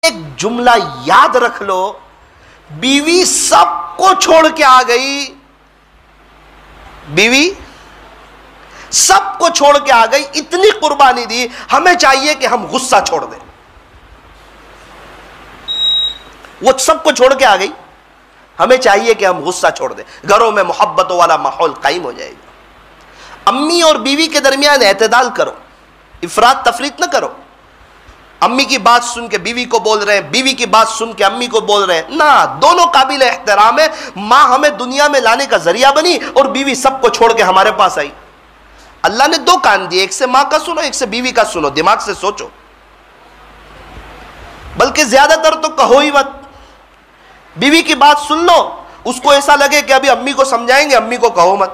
ایک جملہ یاد رکھ لو، بیوی سب کو چھوڑ کے آ گئی، بیوی سب کو چھوڑ کے آ گئی، اتنی قربانی دی، ہمیں چاہیے کہ ہم غصہ چھوڑ دیں۔ وہ سب کو چھوڑ کے آ گئی، ہمیں چاہیے کہ ہم غصہ چھوڑ دیں، گھروں میں محبتوں والا ماحول قائم ہو جائے گا۔ امی اور بیوی کے درمیان اعتدال کرو، افراط تفریط نہ کرو۔ امی کی بات سن کے بیوی کو بول رہے ہیں، بیوی کی بات سن کے امی کو بول رہے ہیں، نہ، دونوں قابل احترام ہے۔ ماں ہمیں دنیا میں لانے کا ذریعہ بنی اور بیوی سب کو چھوڑ کے ہمارے پاس آئی۔ اللہ نے دو کان دیے، ایک سے ماں کا سنو، ایک سے بیوی کا سنو، دماغ سے سوچو، بلکہ زیادہ تر تو کہو ہی مت۔ بیوی کی بات سن لو، اس کو ایسا لگے کہ ابھی امی کو سمجھائیں گے، امی کو کہو مت۔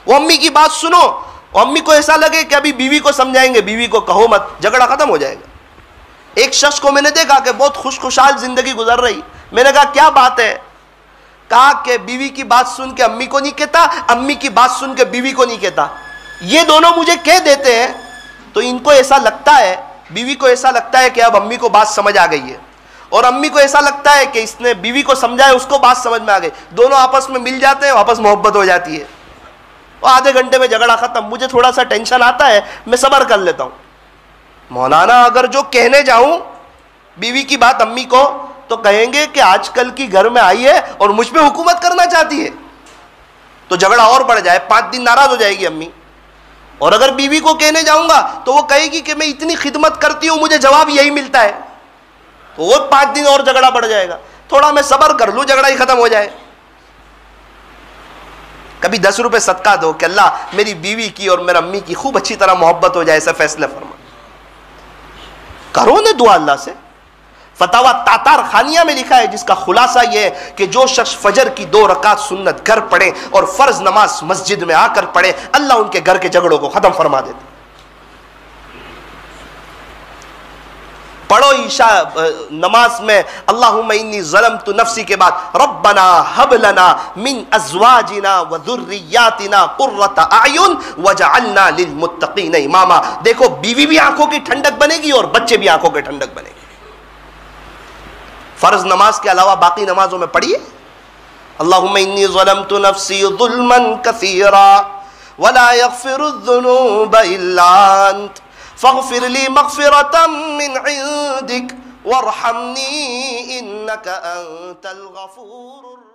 وہ امی کی بات سنو، امی کو ایسا لگے کہ ابھی بیوی کو سمجھائیں گے، بیوی کو کہو مت، جھگڑا ختم ہو جائے گا۔ ایک شخص کو میں نے دیکھا کہ بہت خوشحال زندگی گزر رہی، میں نے کہا کیا بات ہے؟ کہا کہ بیوی کی بات سن کے امی کو نہیں کہتا، امی کی بات سن کے بیوی کو نہیں کہتا، یہ دونوں مجھے کہہ دیتے ہیں تو ان کو ایسا لگتا ہے، بیوی کو ایسا لگتا ہے کہ اب امی کو بات سمجھ آ گئی ہے، اور امی کو ایسا لگتا ہے کہ اس نے بیوی کو سمجھا ہے، اس کو بات سمجھ میں آ گئی، دونوں آپس میں مل جاتے ہیں، آپس محبت ہو جاتی ہے، اور آدھے گھنٹے میں جھگڑا ختم۔ مجھے تھوڑا سا ٹینشن آتا ہے، میں صبر کر لیتا ہوں، مولانا اگر جو کہنے جاؤں بیوی کی بات امی کو تو کہیں گے کہ آج کل کی گھر میں آئی ہے اور مجھ پہ حکومت کرنا چاہتی ہے، تو جھگڑا اور بڑھ جائے، 5 دن ناراض ہو جائے گی امی۔ اور اگر بیوی کو کہنے جاؤں گا تو وہ کہے گی کہ میں اتنی خدمت کرتی ہوں، مجھے جواب یہی ملتا ہے، تو وہ 5 دن اور جھگڑا بڑھ جائے گا۔ تھوڑا میں صبر کر لوں، جھگڑا ہی ختم ہو جائے۔ کبھی 10 روپے صدقہ دو کہ اللہ میری بیوی کی اور میرے امی کی خوب اچھی طرح محبت ہو جائے، ایسا فیصلہ فرما کرو نے دعا اللہ سے۔ فتاوی تاتار خانیہ میں لکھا ہے، جس کا خلاصہ یہ ہے کہ جو شخص فجر کی 2 رکعت سنت گھر پڑھے اور فرض نماز مسجد میں آ کر پڑھے، اللہ ان کے گھر کے جھگڑوں کو ختم فرما دیتا۔ پڑھو عشاء نماز میں اللہم انی ظلمت نفسی کے بعد ربنا ہب لنا من ازواجنا وذریاتنا قرۃ اعین وجعلنا للمتقین اماما۔ دیکھو بیوی بھی آنکھوں کی ٹھنڈک بنے گی اور بچے بھی آنکھوں کی ٹھنڈک بنے گی۔ فرض نماز کے علاوہ باقی نمازوں میں پڑھیے اللہم انی ظلمت نفسی ظلما کثیرا ولا یغفر الذنوب الا انت فاغفر لی مغفرة من عندک وارحمنی انک انت الغفور الرحیم۔